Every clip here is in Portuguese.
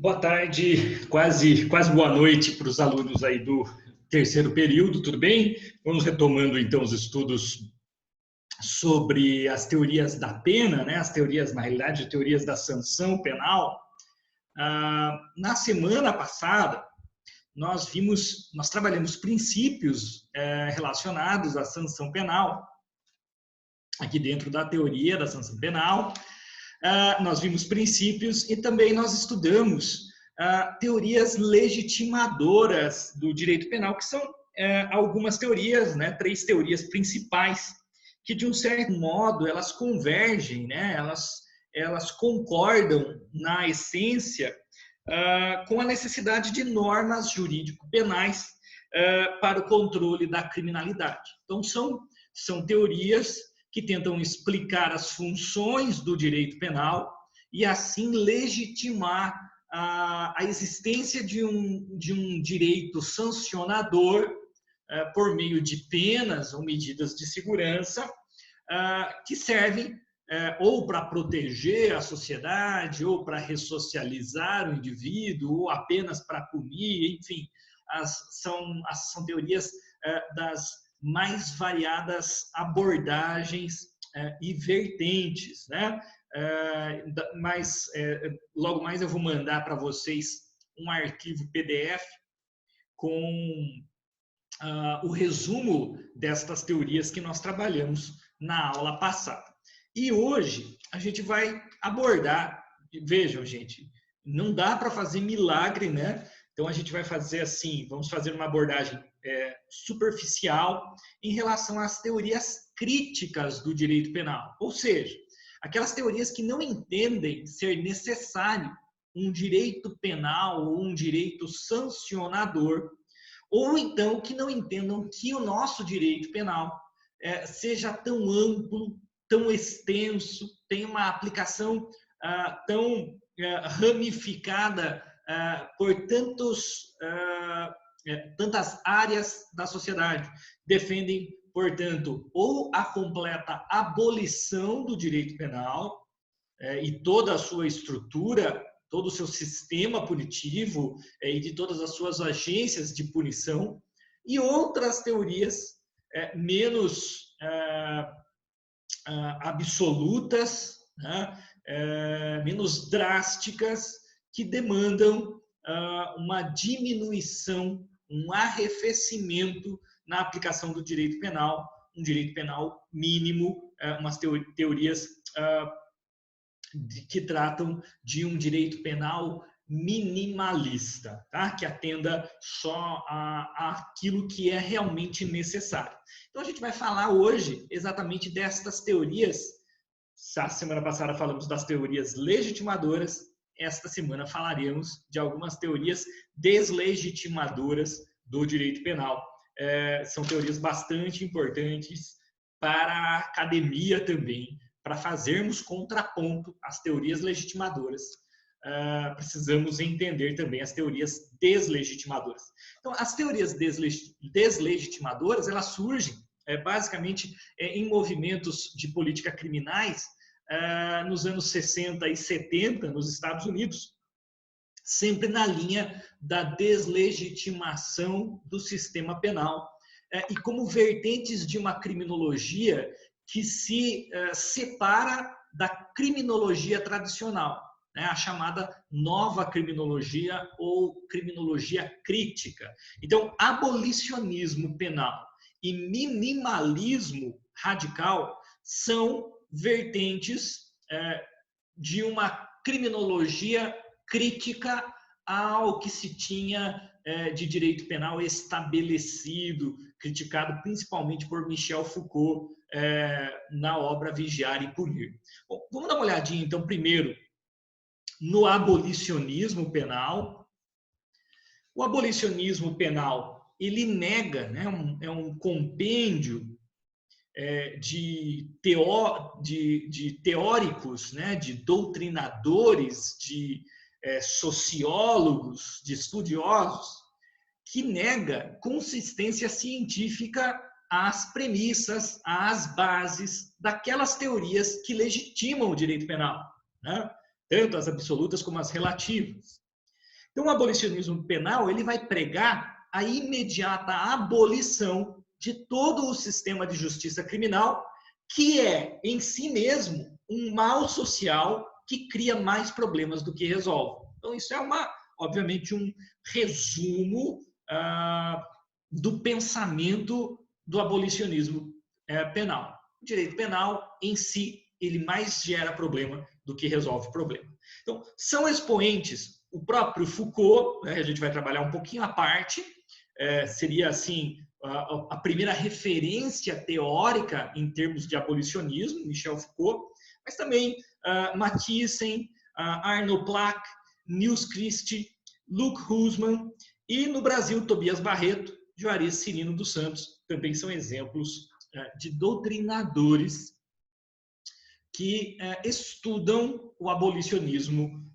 Boa tarde, quase boa noite para os alunos aí do terceiro período, tudo bem? Vamos retomando então os estudos sobre as teorias da pena, né? As teorias, na realidade, teorias da sanção penal. Na semana passada, nós trabalhamos princípios relacionados à sanção penal, aqui dentro da teoria da sanção penal. Nós vimos princípios e também nós estudamos teorias legitimadoras do direito penal, que são algumas teorias, né, três teorias principais, que de um certo modo elas convergem, né, elas concordam na essência com a necessidade de normas jurídico-penais para o controle da criminalidade. Então, são teorias que tentam explicar as funções do direito penal e, assim, legitimar a existência de um direito sancionador por meio de penas ou medidas de segurança que servem ou para proteger a sociedade, ou para ressocializar o indivíduo, ou apenas para punir, enfim, são teorias das mais variadas abordagens e vertentes, né? Mas logo mais eu vou mandar para vocês um arquivo PDF com o resumo destas teorias que nós trabalhamos na aula passada. E hoje a gente vai abordar, vejam, gente, não dá para fazer milagre, né? Então a gente vai fazer assim, vamos fazer uma abordagem superficial em relação às teorias críticas do direito penal, ou seja, aquelas teorias que não entendem ser necessário um direito penal ou um direito sancionador, ou então que não entendam que o nosso direito penal seja tão amplo, tão extenso, tem uma aplicação tão ramificada por tantas áreas da sociedade. Defendem, portanto, ou a completa abolição do direito penal e toda a sua estrutura, todo o seu sistema punitivo e de todas as suas agências de punição, e outras teorias menos absolutas, né? Menos drásticas, que demandam uma diminuição, um arrefecimento na aplicação do direito penal, um direito penal mínimo, umas teorias que tratam de um direito penal minimalista, tá? Que atenda só àquilo que é realmente necessário. Então, a gente vai falar hoje exatamente destas teorias. A semana passada falamos das teorias legitimadoras, esta semana falaremos de algumas teorias deslegitimadoras do direito penal. São teorias bastante importantes para a academia também, para fazermos contraponto às teorias legitimadoras. Precisamos entender também as teorias deslegitimadoras. Então, as teorias deslegitimadoras, elas surgem basicamente em movimentos de política criminais nos anos 60 e 70 nos Estados Unidos, sempre na linha da deslegitimação do sistema penal e como vertentes de uma criminologia que se separa da criminologia tradicional, né, a chamada nova criminologia ou criminologia crítica. Então, abolicionismo penal e minimalismo radical são vertentes de uma criminologia crítica ao que se tinha de direito penal estabelecido, criticado principalmente por Michel Foucault na obra Vigiar e Punir. Bom, vamos dar uma olhadinha, então, primeiro, no abolicionismo penal. O abolicionismo penal, ele nega, né, um compêndio de teóricos, né, de doutrinadores, de sociólogos, de estudiosos, que nega consistência científica às premissas, às bases daquelas teorias que legitimam o direito penal, né? Tanto as absolutas como as relativas. Então, o abolicionismo penal ele vai pregar a imediata abolição de todo o sistema de justiça criminal, que é, em si mesmo, um mal social que cria mais problemas do que resolve. Então, isso é, obviamente, um resumo do pensamento do abolicionismo penal. O direito penal, em si, ele mais gera problema do que resolve problema. Então, são expoentes o próprio Foucault, né, a gente vai trabalhar um pouquinho à parte, seria assim a primeira referência teórica em termos de abolicionismo, Michel Foucault, mas também Mathiesen, Arnold Plack, Nils Christie, Luc Husmann e no Brasil Tobias Barreto, Juarez Cirino dos Santos, também são exemplos de doutrinadores que estudam o abolicionismo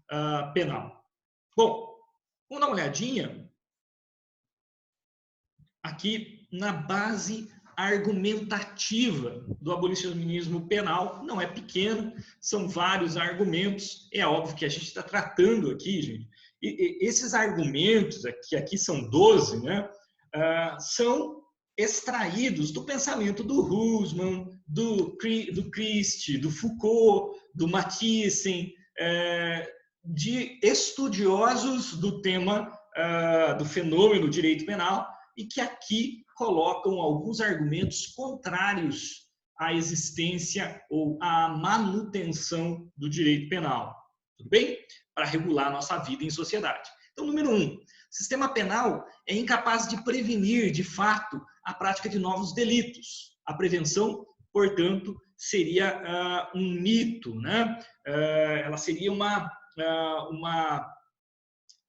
penal. Bom, vamos dar uma olhadinha aqui na base argumentativa do abolicionismo penal. Não é pequeno, são vários argumentos. É óbvio que a gente está tratando aqui, gente, e esses argumentos, que aqui são 12, né, são extraídos do pensamento do Husmann, do Christie, do Foucault, do Mathiesen, de estudiosos do tema do fenômeno do direito penal, e que aqui colocam alguns argumentos contrários à existência ou à manutenção do direito penal. Tudo bem? Para regular a nossa vida em sociedade. Então, número 1, o sistema penal é incapaz de prevenir, de fato, a prática de novos delitos. A prevenção, portanto, seria um mito, né? Ela seria uma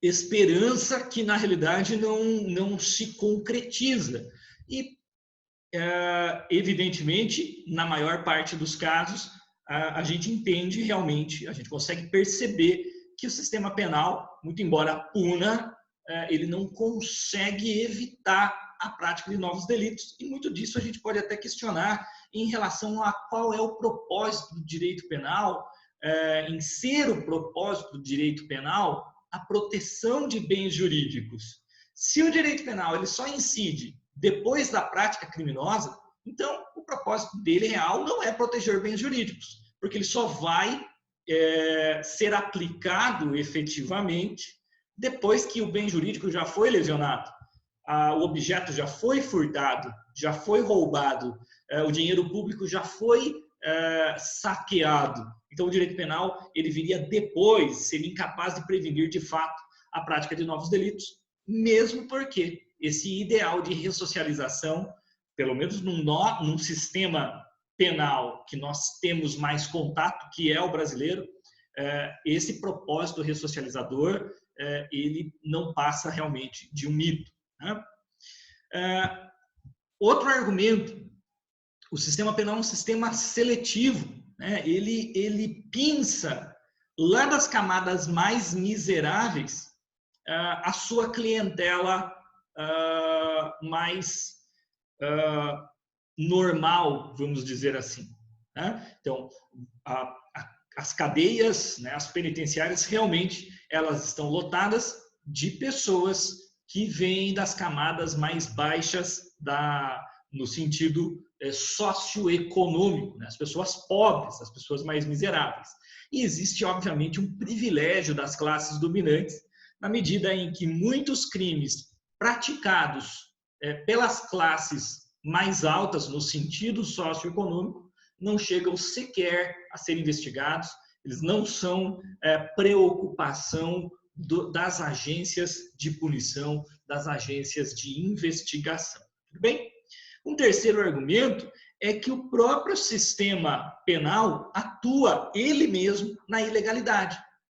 esperança que, na realidade, não se concretiza. E, evidentemente, na maior parte dos casos, a gente entende realmente, a gente consegue perceber que o sistema penal, muito embora puna, ele não consegue evitar a prática de novos delitos. E muito disso a gente pode até questionar em relação a qual é o propósito do direito penal, em ser o propósito do direito penal a proteção de bens jurídicos. Se o direito penal ele só incide depois da prática criminosa, então o propósito dele real não é proteger bens jurídicos, porque ele só vai ser aplicado efetivamente depois que o bem jurídico já foi lesionado, o objeto já foi furtado, já foi roubado, o dinheiro público já foi saqueado. Então, o direito penal ele viria depois, seria incapaz de prevenir de fato a prática de novos delitos, mesmo porque esse ideal de ressocialização, pelo menos num sistema penal que nós temos mais contato, que é o brasileiro, esse propósito ressocializador, ele não passa realmente de um mito, né? Outro argumento, o sistema penal é um sistema seletivo, né? Ele pinça lá das camadas mais miseráveis a sua clientela mais normal, vamos dizer assim, né? Então, as cadeias, né, as penitenciárias, realmente elas estão lotadas de pessoas que vêm das camadas mais baixas no sentido socioeconômico, né? As pessoas pobres, as pessoas mais miseráveis. E existe, obviamente, um privilégio das classes dominantes, na medida em que muitos crimes praticados pelas classes mais altas, no sentido socioeconômico, não chegam sequer a ser investigados, eles não são preocupação das agências de punição, das agências de investigação. Tudo bem? Um terceiro argumento é que o próprio sistema penal atua ele mesmo na ilegalidade,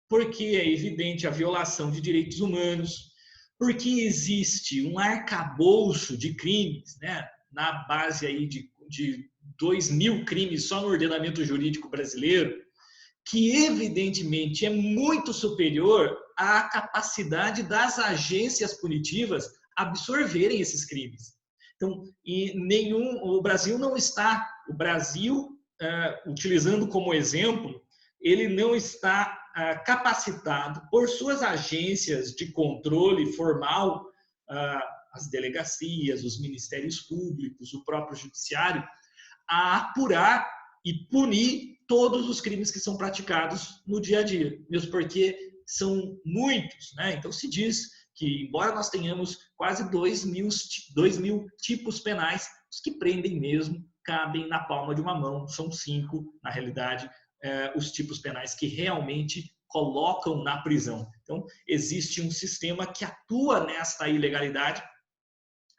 porque é evidente a violação de direitos humanos, porque existe um arcabouço de crimes, né, na base aí de 2.000 crimes só no ordenamento jurídico brasileiro, que evidentemente é muito superior à capacidade das agências punitivas absorverem esses crimes. Então, o Brasil não está, utilizando como exemplo, ele não está capacitado por suas agências de controle formal, as delegacias, os ministérios públicos, o próprio judiciário, a apurar e punir todos os crimes que são praticados no dia a dia, mesmo porque são muitos, né? Então se diz que, embora nós tenhamos quase 2.000 tipos penais, os que prendem mesmo cabem na palma de uma mão, são 5, na realidade, os tipos penais que realmente colocam na prisão. Então, existe um sistema que atua nesta ilegalidade,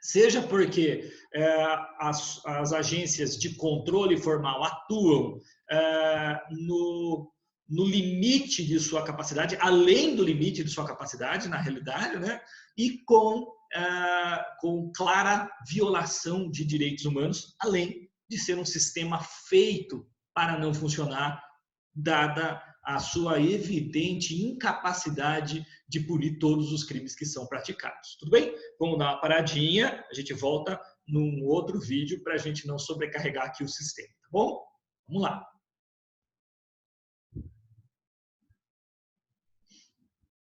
seja porque as agências de controle formal atuam no limite de sua capacidade, além do limite de sua capacidade, na realidade, né? E com clara violação de direitos humanos, além de ser um sistema feito para não funcionar, dada a sua evidente incapacidade de punir todos os crimes que são praticados. Tudo bem? Vamos dar uma paradinha, a gente volta num outro vídeo para a gente não sobrecarregar aqui o sistema, tá bom? Vamos lá.